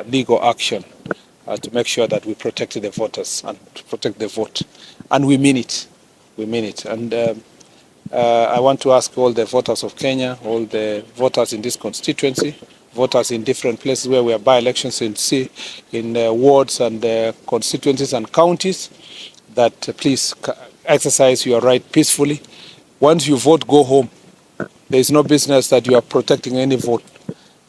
legal action to make sure that we protect the voters and to protect the vote. And we mean it. We mean it. And I want to ask all the voters of Kenya, all the voters in this constituency, voters in different places where we have by-elections in wards and constituencies and counties, that please exercise your right peacefully. Once you vote, go home. There is no business that you are protecting any vote.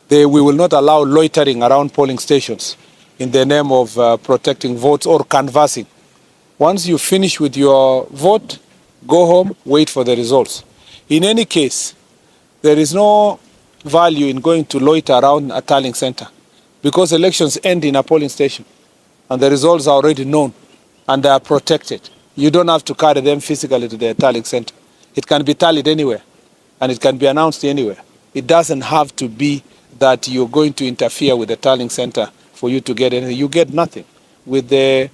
We will not allow loitering around polling stations in the name of protecting votes or canvassing. Once you finish with your vote, go home, wait for the results. In any case, there is no value in going to loiter around a tallying center because elections end in a polling station and the results are already known and they are protected. You don't have to carry them physically to the tallying center. It can be tallied anywhere and it can be announced anywhere. It doesn't have to be that you're going to interfere with the tallying center for you to get anything. You get nothing. With the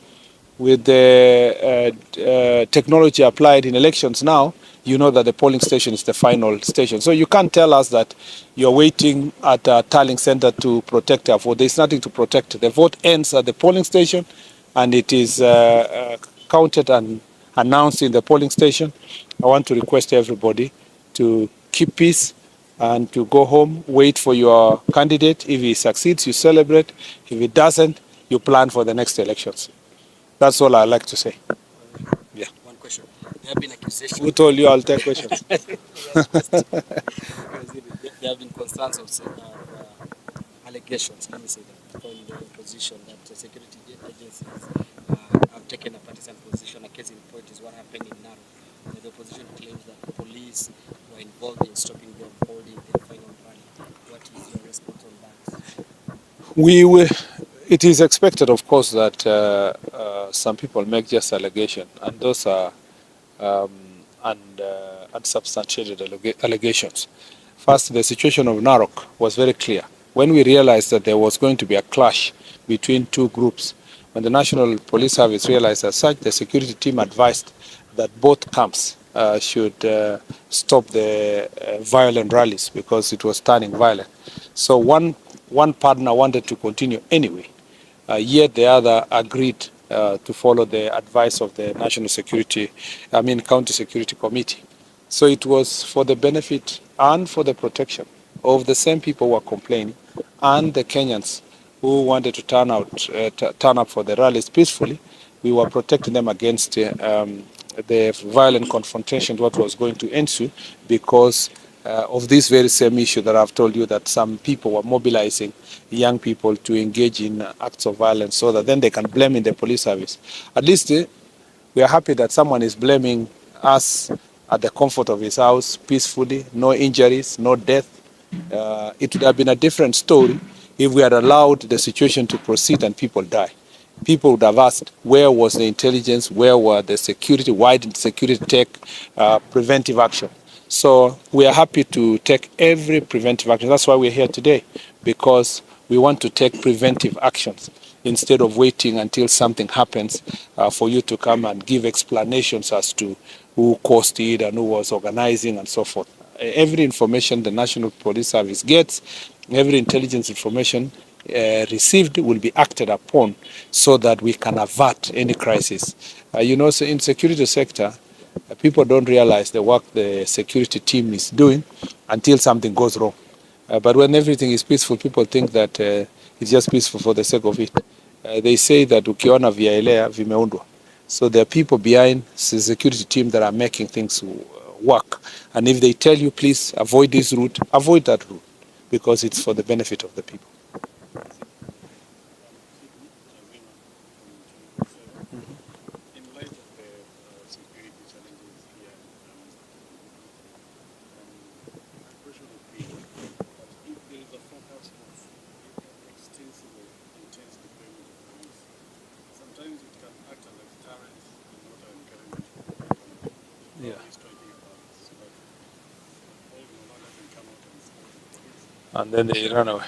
technology applied in elections now, you know that the polling station is the final station. So you can't tell us that you're waiting at a tallying center to protect our vote. There's nothing to protect. The vote ends at the polling station and it is counted and announced in the polling station. I want to request everybody to keep peace and to go home, wait for your candidate. If he succeeds, you celebrate. If he doesn't, you plan for the next elections. That's all I like to say. Yeah. One question. There have been accusations. Who told you I'll take questions? There have been concerns of allegations, let me say that, from the opposition that the security agencies have taken a partisan position. A case in point is what happened in Narok. The opposition claims that the police were involved in stopping them holding the final rally. What is your response on that? It is expected, of course, that some people make just allegations, and those are unsubstantiated allegations. First, the situation of Narok was very clear. When we realized that there was going to be a clash between two groups, when the National Police Service realized as such, the security team advised that both camps should stop the violent rallies because it was turning violent. So one partner wanted to continue anyway, yet the other agreed to follow the advice of the County Security Committee. So it was for the benefit and for the protection of the same people who were complaining and the Kenyans who wanted to turn up for the rallies peacefully. We were protecting them against the violent confrontation what was going to ensue because of this very same issue that I've told you, that some people were mobilizing young people to engage in acts of violence so that then they can blame in the police service. At least we are happy that someone is blaming us at the comfort of his house peacefully, no injuries, no death. It would have been a different story if we had allowed the situation to proceed and people die. People would have asked, where was the intelligence, where were the security, why did security take preventive action? So we are happy to take every preventive action. That's why we're here today, because we want to take preventive actions instead of waiting until something happens for you to come and give explanations as to who caused it and who was organizing and so forth. Every information the National Police Service gets, every intelligence information received will be acted upon so that we can avert any crisis. So in security sector, people don't realize the work the security team is doing until something goes wrong. But when everything is peaceful, people think that it's just peaceful for the sake of it. They say that ukiona vyaelea vimeundwa. So there are people behind the security team that are making things work. And if they tell you, please avoid this route, avoid that route, because it's for the benefit of the people. Yeah. And then they run away.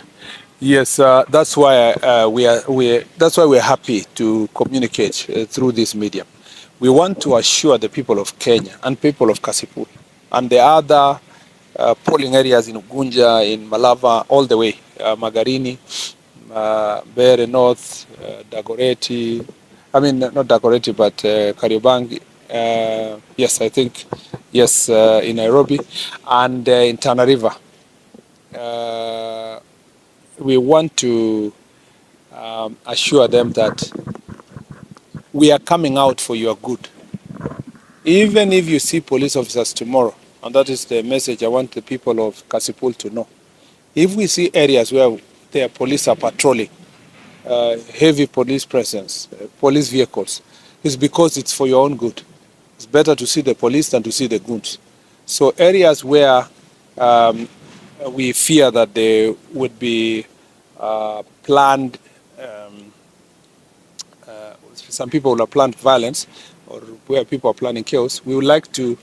Yes, that's why we're happy to communicate through this medium. We want to assure the people of Kenya and people of Kasipul and the other polling areas in Ugunja, in Malava, all the way, Magarini, Bere North, Dagoretti, I mean, not Dagoretti, but Kariobangi. Yes, I think, yes, in Nairobi, and in Tana River. We want to assure them that we are coming out for your good. Even if you see police officers tomorrow, and that is the message I want the people of Kasipul to know. If we see areas where their police are patrolling, heavy police presence, police vehicles, it's because it's for your own good. It's better to see the police than to see the goons. So areas where we fear that there would be planned, some people will have planned violence, or where people are planning chaos, we would like to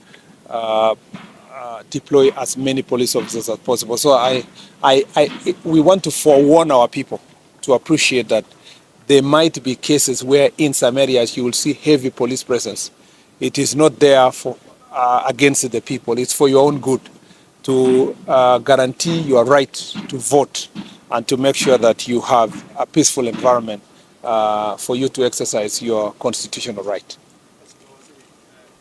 deploy as many police officers as possible. So we want to forewarn our people to appreciate that there might be cases where in some areas you will see heavy police presence. It is not there for against the people. It's for your own good to guarantee your right to vote and to make sure that you have a peaceful environment for you to exercise your constitutional right.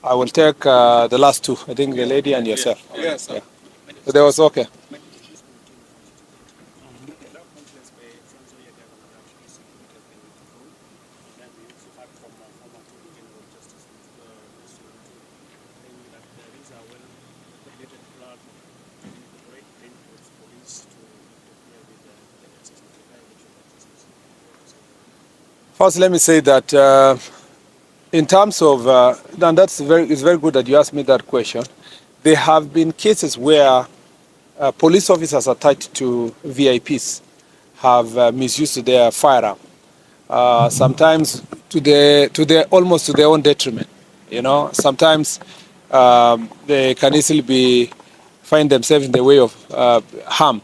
I will take the last two. I think the lady and yourself. Yes. Yeah. So that was okay. First, let me say that in terms of, and it's very good that you asked me that question. There have been cases where police officers attached to VIPs have misused their firearm. Sometimes almost to their own detriment. You know, sometimes they can easily find themselves in the way of harm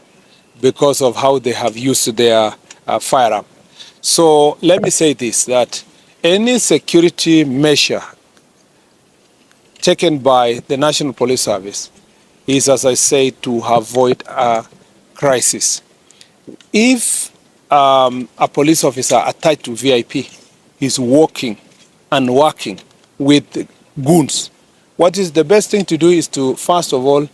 because of how they have used their firearm. So let me say this, that any security measure taken by the National Police Service is, as I say, to avoid a crisis. If a police officer attached to VIP is working and working with goons, what is the best thing to do is to, first of all,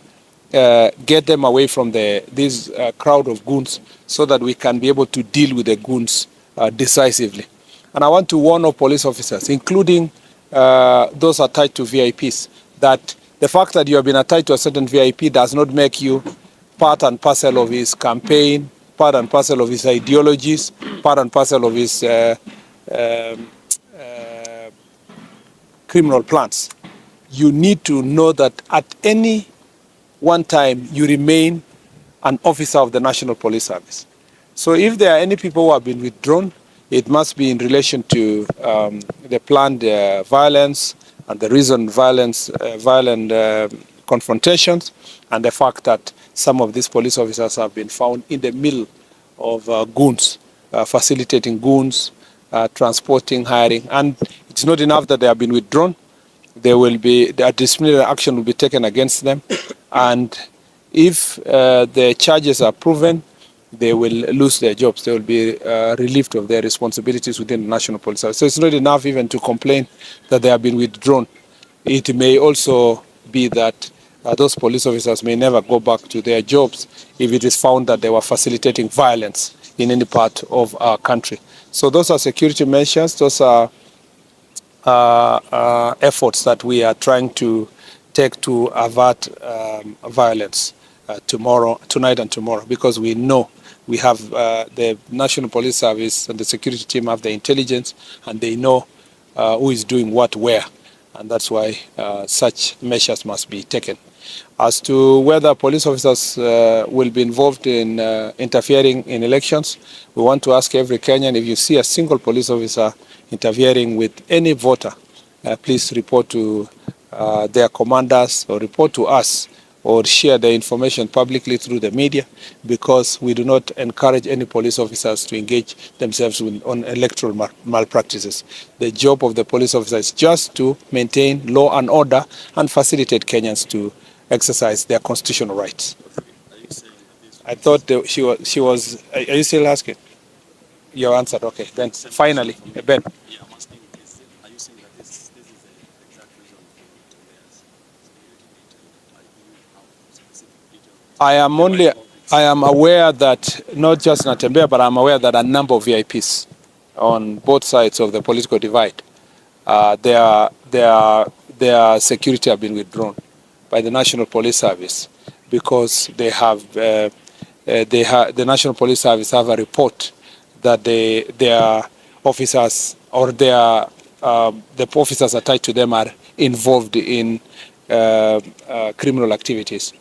get them away from this crowd of goons so that we can be able to deal with the goons decisively. And I want to warn all police officers, including those attached to VIPs, that the fact that you have been attached to a certain VIP does not make you part and parcel of his campaign, part and parcel of his ideologies, part and parcel of his criminal plans. You need to know that at any one time you remain an officer of the National Police Service. So if there are any people who have been withdrawn, it must be in relation to the planned violence and the recent violent confrontations, and the fact that some of these police officers have been found in the middle of goons, facilitating goons, transporting, hiring. And it's not enough that they have been withdrawn. A disciplinary action will be taken against them. And if the charges are proven, they will lose their jobs. They will be relieved of their responsibilities within the National Police Service. So it's not enough even to complain that they have been withdrawn. It may also be that those police officers may never go back to their jobs if it is found that they were facilitating violence in any part of our country. So those are security measures. Those are efforts that we are trying to take to avert violence tonight and tomorrow, because we know we have the National Police Service and the security team have the intelligence, and they know who is doing what where, and that's why such measures must be taken. As to whether police officers will be involved in interfering in elections, we want to ask every Kenyan, if you see a single police officer interfering with any voter, please report to their commanders or report to us, or share the information publicly through the media, because we do not encourage any police officers to engage themselves on electoral malpractices. The job of the police officer is just to maintain law and order and facilitate Kenyans to exercise their constitutional rights. I thought she was. Are you still asking? You answered. Okay. Then finally, Ben. Yeah, I'm asking, are you saying that this is the exact reason for Natembeya's security detail? Like, do you have specific details? I am aware that not just Natembeya, but I'm aware that a number of VIPs on both sides of the political divide, their security have been withdrawn by the National Police Service because the National Police Service have a report that their officers or the officers attached to them are involved in criminal activities.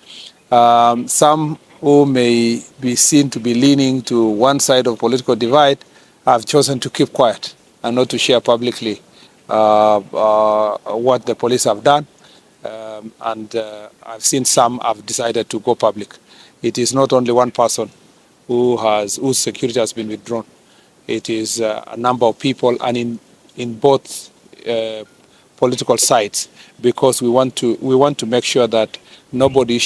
Some who may be seen to be leaning to one side of political divide have chosen to keep quiet and not to share publicly what the police have done. I've seen some have decided to go public. It is not only one person whose security has been withdrawn. It is a number of people, and in both political sides, because we want to make sure that nobody